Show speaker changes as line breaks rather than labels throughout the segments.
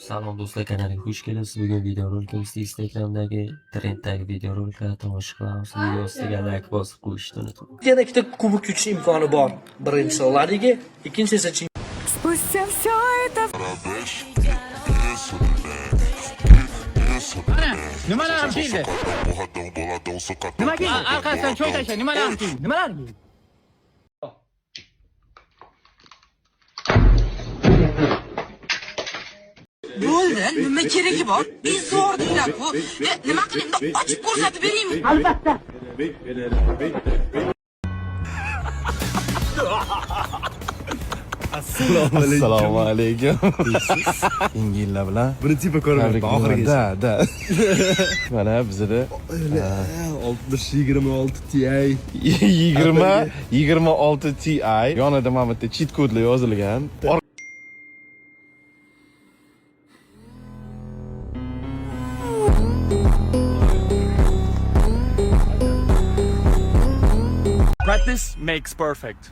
Salom do'stlar, kanaliga xush kelibsiz. Bugun videorolikimizda Instagramdagi trenddagi videoroliklarni tomosha qilamiz. Video ustiga like bosib qo'yishni unutmang.
Yana ikkita kubok yutish imkoni bor. Birinchisi La Liga, ikkinchisi esa
Спустя все это...
Nimalarni deydi? Nimaga orqasidan choy tashlay, nimalarni deydi? Nimalarni deydi?
Bo'ldi, nima keragi bor? Bezordinglar bu. Nima qilaymi? Ochib ko'rsatib beraymi?
Albatta.
Assalomu alaykum. Yangi yillar bilan.
Birinchi yil ko'rmayman oxirigacha.
Da. Mana bizda
6026 Ti.
26 Ti. Yonida mana bitta cheat kodlar yozilgan.
Practice makes perfect.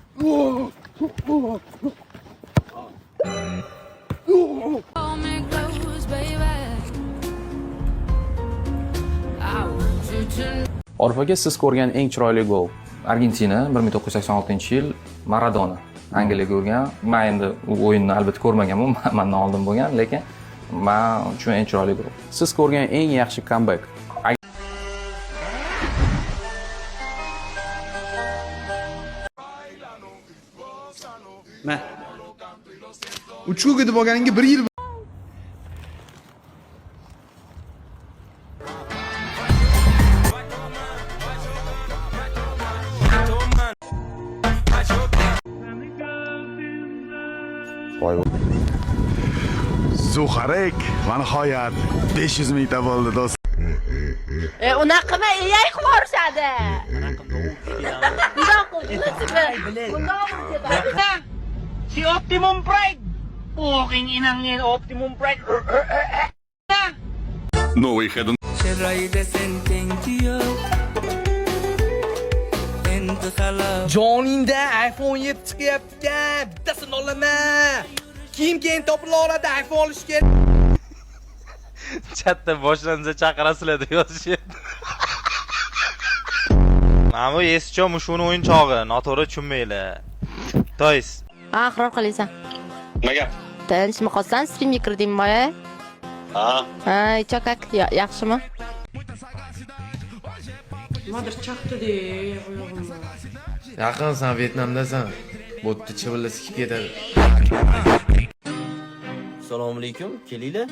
Orif aka, siz ko'rgan eng chiroyli gol. Argentina 1986-yil Maradona Angliyaga urgan. Men endi u o'yinni albatta ko'rmaganman, mendan oldin bo'lgan, lekin men uchun eng chiroyli gol. Siz ko'rgan eng yaxshi comeback.
Ma. Uchga ketib olganingga 1 yil Zuharek, va nihoyat 500 mingta bo'ldi do'st.
Unaqa qilma, ey qilishadi.
Si Optimum Pride. Fucking inang ni Optimum Pride.
No way head.
Joningda iPhone 7 chiqyapti-kan. Bittasini olaman. Kim keyin topila oladi iPhone olishga?
Chatda boshlansa chaqirasizlar deb yozishyapti. Mana bu esicho mushuni o'yinchog'i, noto'g'ri tushunmanglar. To'ys.
Xarob qilasan.
Nima gap?
Tinchmi qolsan, streamga kirdingmi? Ha, chakak, yaxshimi?
Nimadir chaqdi-de, oyog'imni.
Yaqinsan, Vyetnamdasan. Bo'tni chivillar sikib ketadi.
Assalomu alaykum, kelinglar.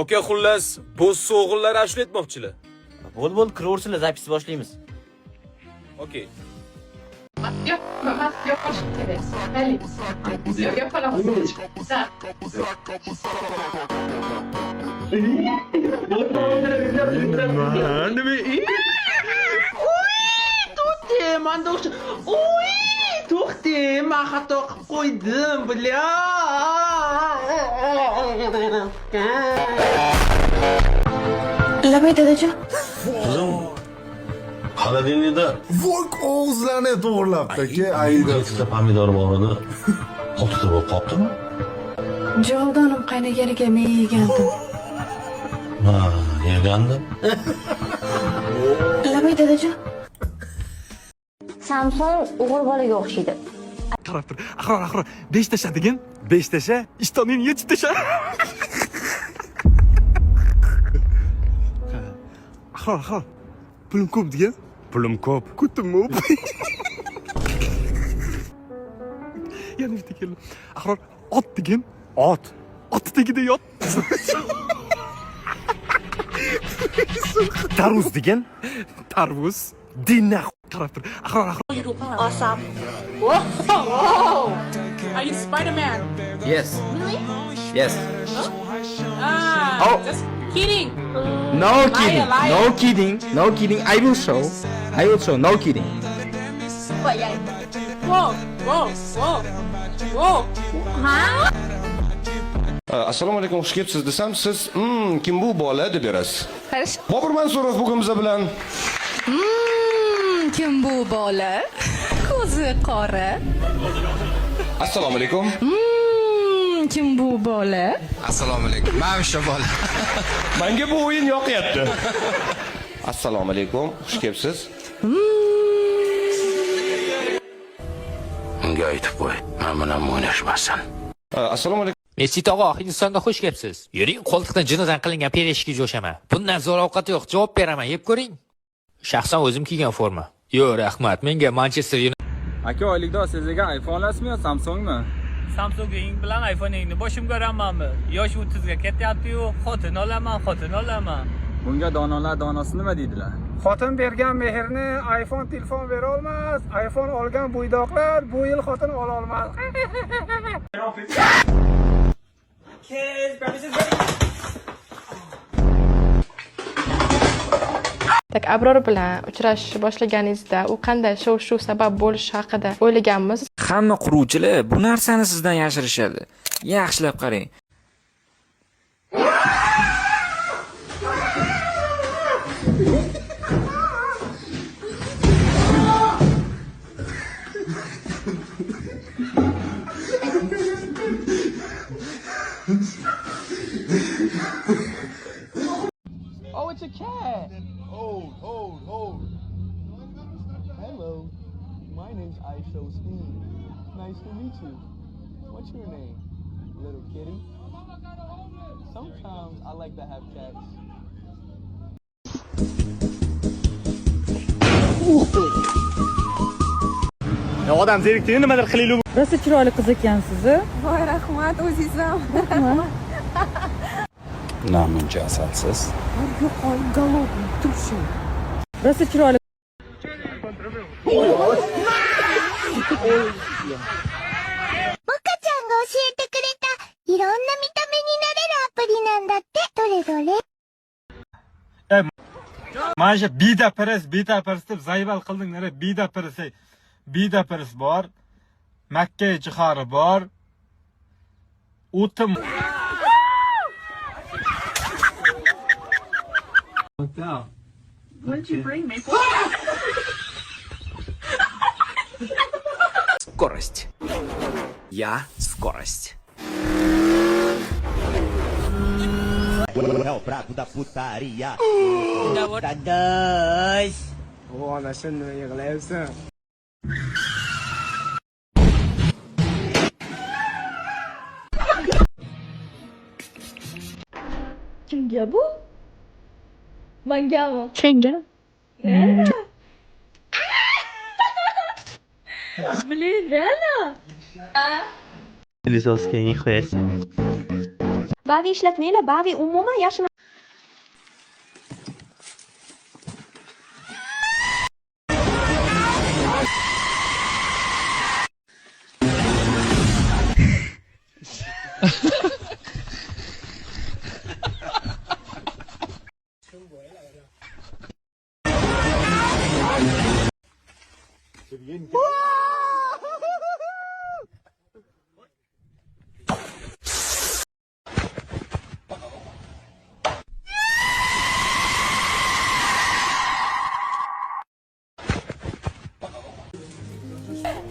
Aka, xullas, bo'z so'g'inlar ashula etmoqchilar.
Bo'l, kiraversizlar, zapis boshlaymiz.
Okey.
To'xta, men xato qilib qo'ydim, bля.
Lamay dadajon.
Xolodilnikda
Volk o'zlarini to'g'irlabdi-ki, ayda.
ikkita pomidor bor edi. Qotida bo'lib qolibdimi?
Javodonim qaynaganiga men yegandim.
Ha, yegandim.
Lamay dadajon. Samsung o'g'il bolaga o'xshaydi.
Qarab tur. Axir 5 tasha degan. 5 tasha, ishtoning 7 tasha. Axir. Pulim ko'p degan.
Pulim ko'p.
Kutdim-ku. Yana bitta keldi. Axir ot degan.
Ot.
Ot tagida yot.
Tarvuz degan.
Tarvuz.
Dinna.
Qarab tur. Axir.
Awesome.
Whoa! Are you Spider-Man?
Yes.
Really?
Yes.
Ah, just kidding.
No
kidding. Liar.
No kidding. No kidding. I will show. No kidding.
Whoa.
Assalomu alaykum, xush kelibsiz desam, siz kim bu bola deb berasiz. Bobur Mansurov bugun biz bilan.
Kim bu bola? Ko'zi qora.
Assalomu alaykum.
Kim bu bola?
Assalomu alaykum. Men o'sha bola.
Menga bu o'yin yoqyapti. Assalomu alaykum, xush kelibsiz.
Unga aytib qo'y, men bilan o'ynashmasin.
Assalomu alaykum.
Messi tog'a, Hindistonda xush kelibsiz. Yuring, qo'ltiqdan jinidan qilingan pereshkiga jo'shaman. Bundan zo'r ovqat yo'q, javob beraman, yeb ko'ring. Shaxsan o'zim kiygan forma. Yo'q, rahmat. Menga Manchester
Aka oylikda sizga iPhone olasizmi yo Samsungmi?
Samsunging bilan iPhone'ingni boshimga uramanmi? Yosh 30 ga ketyapti-yu, xotin olaman.
Bunga donolar donosi nima deydilar? Xotin bergan mehrni iPhone telefon bera olmas, iPhone olgan bo'ydoqlar bu yil xotin ola olmas.
Abror bilan uchrashishni boshlaganingizda u qanday shov-shuv sabab bo'lishi haqida o'ylaganmisiz?
Hamma quruvchilar bu narsani sizdan yashirishadi. Yaxshilab qarang.
Oh, it's a cat. Hold. Hello. My name's Aisha-Steen. Nice to meet you. What's your name? Little kitty? Sometimes I like to have cats.
Odam zeriktirib nimadir qilaylik.
Rosa chiroyli qiz ekansiz.
Voy rahmat, o'zingiz ham.
Namuncha asalsiz.
Yo'qol golobni turshi. Rosa chiroyli.
Mana shu beta pres deb zaybal qilding, nere beta pres bor. Makka jihori bor. O'tim.
What'd you bring me?
Скорость. Я скорость.
É o prato da putaria. Da dois.
Olha, você não ia levar.
Kimga bu? Mangami? Chenga. Блин, реально?
Lisosga qo'yasiz.
Bavi ishlatmaylar, bavi umuman yaxshi.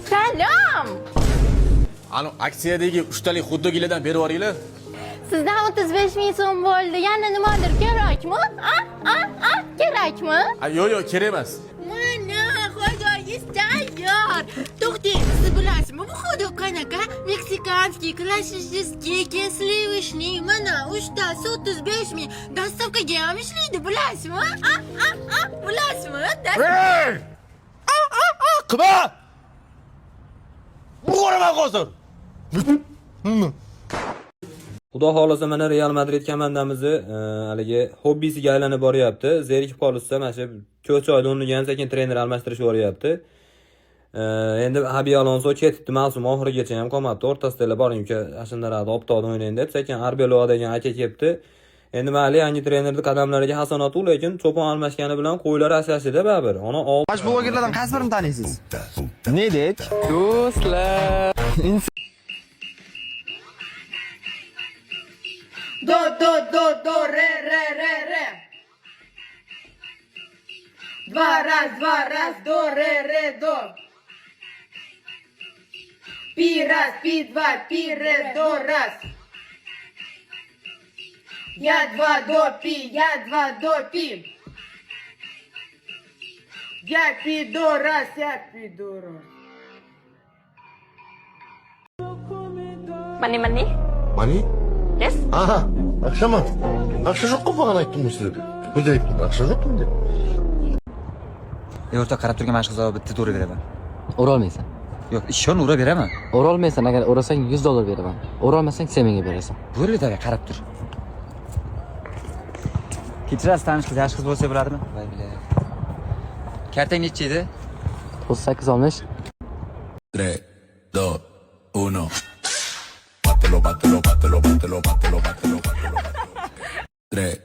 Salom.
Alo, aksiyadagi 3 talik xuddogilardan berib yuboringlar.
Sizdan 35 ming so'm bo'ldi. Yana nimadir kerakmi? Kerakmi?
Yo'q, kerak emas.
Mana xo'jayingiz tayyor. To'xtang, siz bilasizmi bu xudo qanaqa? Meksikanskiy, klassический, sливочный, mana 3 tasi 35 ming. Dastavkaga ham ishlaydi, bilasizmi? Bilasizmi?
Qima! Bo'raman hozir.
Xudo xolasa mana Real Madrid komandamizni haligi hobbisiga aylanib boryapti. Zerikib qolsa, mana shu ko'choyda o'rnigan sekin trener almashtirishib boryapti. Endi Xabi Alonso ketdi, mavsum oxirigacha ham qolmadi. O'rtasida boring uka, ashundalarni optoqda o'ynaydi deb, sekin Arbeloa degan aka kelibdi. Endi mayli yangi trenerning qadamlariga hasanat u, lekin cho'pon almashgani bilan qo'ylar asashida baribir. Ona
Mana bu blogerlardan qaysi birini taniysiz? Ne dek? Do'stlar.
Do, re. Два раз, do, re, do. Пи раз, пи два, пи ре, до раз. Я два, до, пи, я два, до, пи. Я пи, до, раз, я пи, до, раз.
Mani mani.
Mani?
Yes.
Aha, akşama. Akşam yok kafadan aytdım sizlarga. Bunday aytdim, akşam yok bunday.
O'rta qarab turgan mana shu qizga bitta to'ra beraman.
Urolmaysan.
Yo'q, ishon ura beraman.
Urolmaysan, agar urasang $100 beraman. Urolmasang sen menga berasan.
Bo'ldi aka, qarab tur. Kechirasiz, tanish qiz, yaxshi qiz bo'lsa bo'ladimi? Voy bilay. Kartang necha edi?
38 olmish.
3, 2, 1. Bátelo, bátelo, bátelo, bátelo, bátelo, bátelo, bátelo. 3,